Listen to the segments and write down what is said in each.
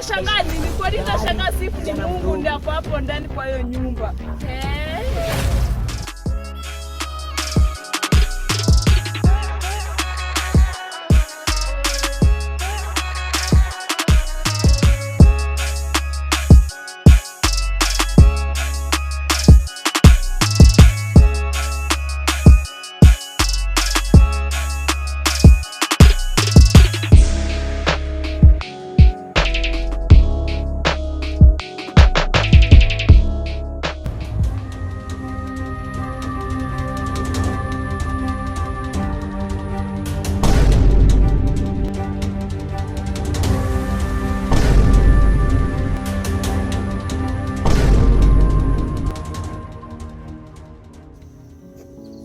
Unashangaa nini? Kwa nini unashangaa sifu ni Mungu ndiye hapo ndani kwa hiyo nyumba?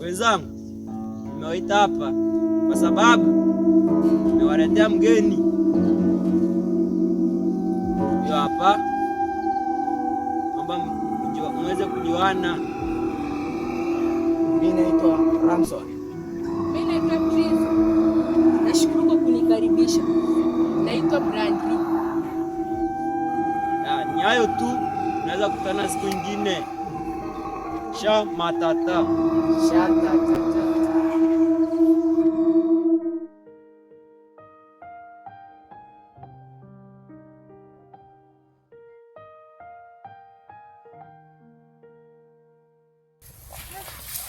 Wenzangu, nimewaita hapa kwa sababu nimewaletea mgeni. Huyo hapa, naomba muweze kujuana. Mimi naitwa Ramson. Mimi naitwa Trizo. Nashukuru kwa kunikaribisha. Naitwa Brandly. Ni hayo tu, naweza kukutana siku nyingine. Matata.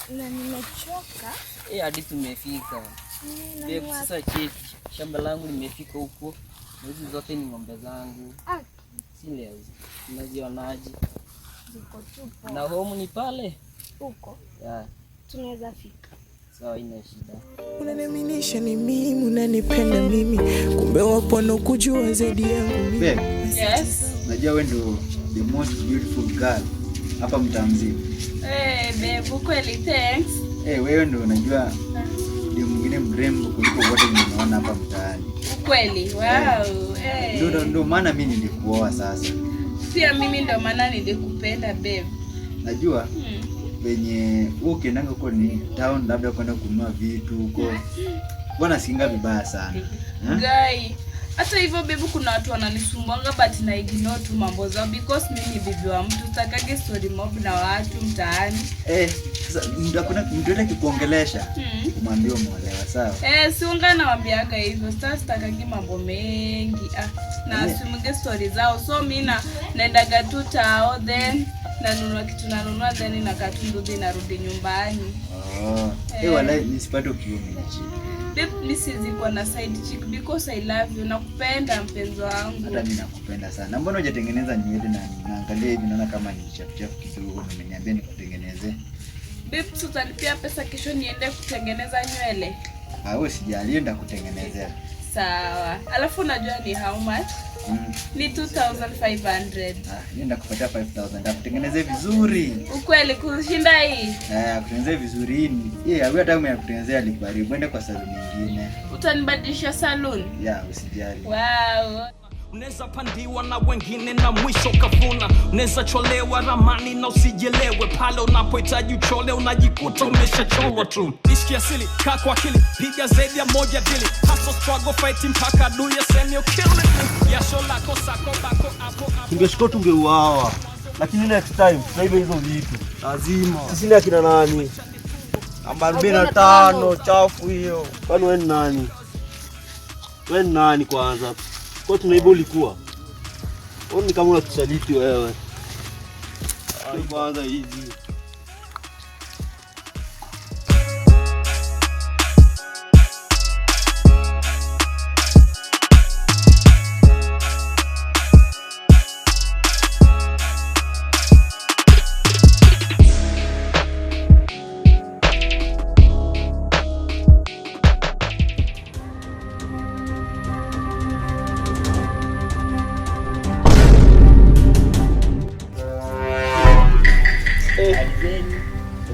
Na nimechoka. Hadi tumefika. Sasa cheki, shamba langu limefika huko. Hizi zote ni ng'ombe zangu. Si leo. Unazionaje? Ziko tupo. Na home ni pale huko. Tunaweza fika. Sawa, ina shida. Unaniaminisha ni mimi, unanipenda mimi, kumbe wapo wanakujua zaidi yangu mimi. Yes. Najua wewe ndio the most beautiful girl hapa mtaa mzima. Babe, kweli thanks. Wewe ndio unajua ndio mwingine mrembo kuliko wote ninaona hapa mtaani. Kweli? Wow. Ndio maana mimi nilikuoa sasa. Pia mimi ndio maana nilikupenda babe. Najua venye ukiendanga huko ni town labda kwenda kununua vitu huko. Bwana singa vibaya sana. Guy, hata hivyo babe kuna watu wananisumbanga but na ignore tu mambo zao because mimi ni bibi wa mtu, sitakage story mob na watu mtaani. Sasa mtu akikuongelesha umwambie umeolewa, sawa? Si ungana nawaambiaga hivyo. Sasa sitakage mambo mengi. Na asimunge story zao. So mimi naendaga tu tao then nanunua kitu nanunua then nakatunduthi narudi nyumbani. Wala nisipate kiume chini. Babe, mimi siziko na side chick because I love you. Nakupenda mpenzi wangu. Hata mimi nakupenda sana. Mbona hujatengeneza nywele na naangalia hivi naona kama ni chap kidogo, umeniambia nikutengeneze. Babe, tutalipia pesa kesho niende kutengeneza nywele. Wewe sijali, nenda kutengenezea. Sawa. Alafu unajua ni how much? Ni 2500. Nenda kupatia 5000 ndakutengenezea vizuri. Ukweli kushinda hii? Kutengenezea vizuri hii. Hata kama yakutengenezea likubali, uende kwa saluni nyingine. Utanibadilisha saluni? Usijali. Wow. Unaweza pandiwa na wengine na mwisho kavuna. Unaweza cholewa ramani na usijelewe. Pale unapohitaji uchole unajikuta umeshacholwa tu. Ishi asili, kaa kwa akili, piga zaidi ya moja dili. Hustle, struggle, fighting mpaka do ya semi you kill it. Yasho lako sako bako hapo. Tungeshiko tungeuawa. Lakini next time tutaiba hizo vitu. Lazima. Sisi ni akina nani? Namba 45 chafu hiyo. Kwani wewe ni nani? Wewe ni nani kwanza? Kwa tunaiba ulikuwa. Ni kama unatusaliti wewe. Kwanza hizi.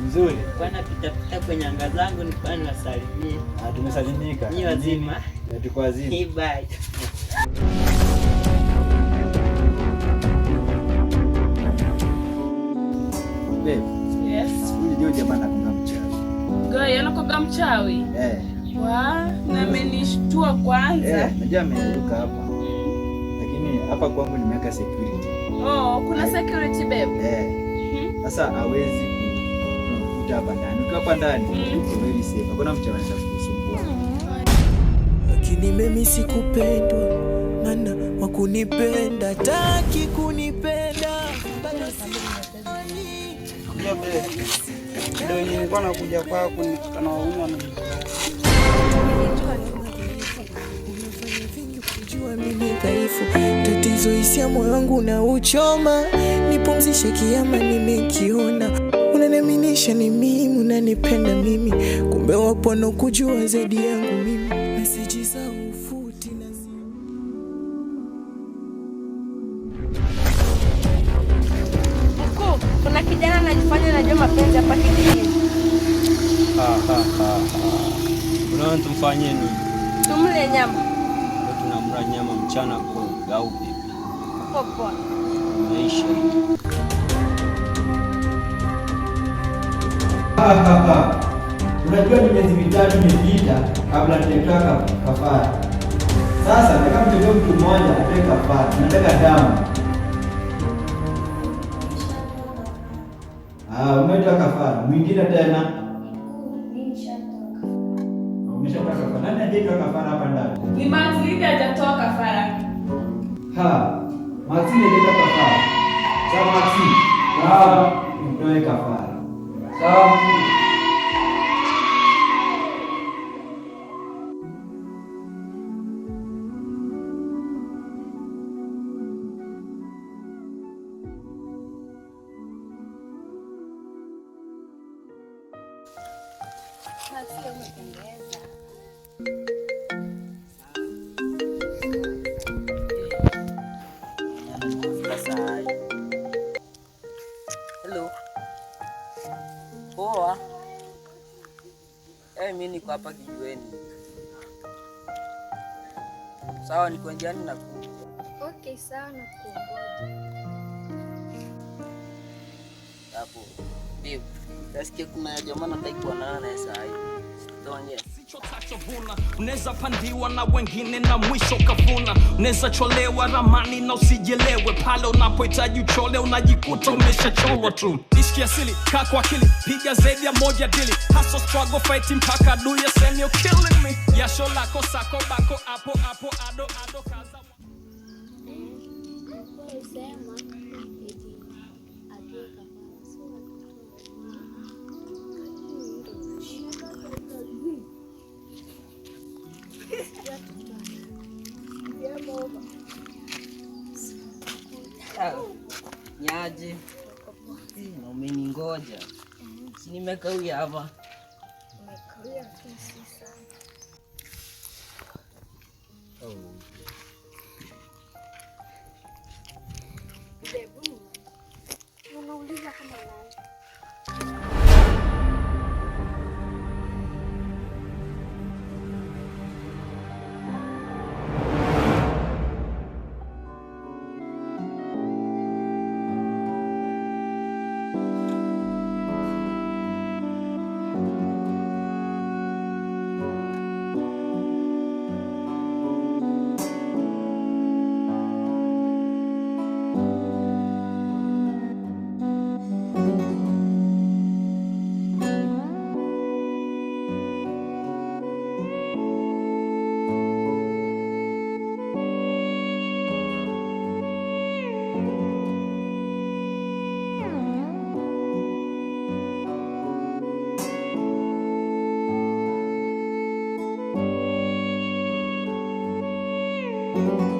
Mzuri. Bwana pita kwenye anga zangu ni bwana wasalimie. Tumesalimika. Ni wazima. Tuko wazima. Bye. Babe. Yes. Ndio jamaa anakuwa mchawi. Guy, anakuwa mchawi? Na amenishtua kwanza. Najua ameiruka hapa. Lakini hapa kwangu nimeweka security. Oh, kuna security babe. Sasa hawezi kukuta hapa ndani. Ukiwa hapa ndani, uko very safe. Hakuna mtu anaweza kukusumbua. Lakini mimi sikupendwa, maana wakunipenda taki kunipenda. Ndio nilikuwa nakuja kwako nikanauma na kujua mimi dhaifu, tatizo hisia moyo wangu na uchoma, nipumzishe kiama nimekiona, unaniaminisha ni mimi, unanipenda mimi, kumbe wapo wanakujua zaidi yangu mimi, meseji za ufuti na kuna kijana anajifanya anajua mapenzi hapa kijijini. Unaona tumfanye nini? Tumle nyama. Tunamla nyama mchana kwa au vipi? Popo. Maisha. Unajua ni miezi mitatu imepita kabla nitatoka kafara. Sasa nataka mtoto mtu mmoja atoe kafara. Nataka damu. Umetoa kafara. Mwingine tena? Umeshatoka kafara. Nani hajatoa kafara hapa ndani? Ni Maxine hajatoa kafara. Maxine hajatoa kafara. Sawa Maxine. Sawa, mtoe kafara. Sawa. Hello. Poa. Mimi niko hapa kijiweni. Sawa, niko njiani na kuja. Okay, sawa na kuongoja. Hapo. Babe, nasikia kuna jamaa anataka kuonana naye saa hii. Tuongee. Vuna unaweza pandiwa na wengine na mwisho kavuna, unaweza cholewa ramani na usijelewe, pale unapohitaji uchole unajikuta umeshacholwa tu. Ishi asili kaa kwa akili, piga zaidi ya moja dili, hustle struggle fighting mpaka do you say you're killing me, yasho lako sako bako hapo hapo ado kaza Nyaje. Na umeningoja. Si nimekawia hapa. Umekawia tu sasa. Debu. Unauliza kama nani? Thank you.